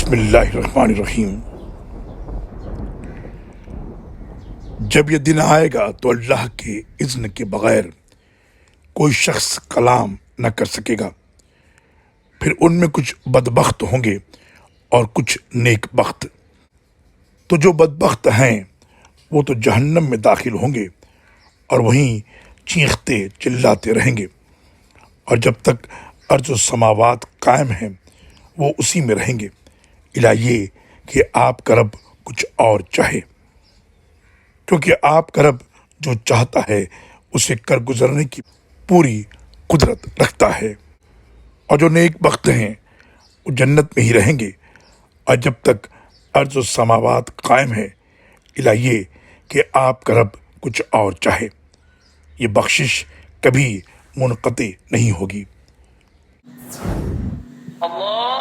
بسم اللہ الرحمن الرحیم۔ جب یہ دن آئے گا تو اللہ کے اذن کے بغیر کوئی شخص کلام نہ کر سکے گا، پھر ان میں کچھ بدبخت ہوں گے اور کچھ نیک بخت۔ تو جو بدبخت ہیں وہ تو جہنم میں داخل ہوں گے اور وہیں چیختے چلاتے رہیں گے، اور جب تک ارض و سماوات قائم ہیں وہ اسی میں رہیں گے، الا یہ کہ آپ کا رب کچھ اور چاہے، کیونکہ آپ کا رب جو چاہتا ہے اسے کر گزرنے کی پوری قدرت رکھتا ہے۔ اور جو نیک بخت ہیں وہ جنت میں ہی رہیں گے، اور جب تک ارض و سماوات قائم ہے، الا یہ کہ آپ کا رب کچھ اور چاہے، یہ بخشش کبھی منقطع نہیں ہوگی۔ اللہ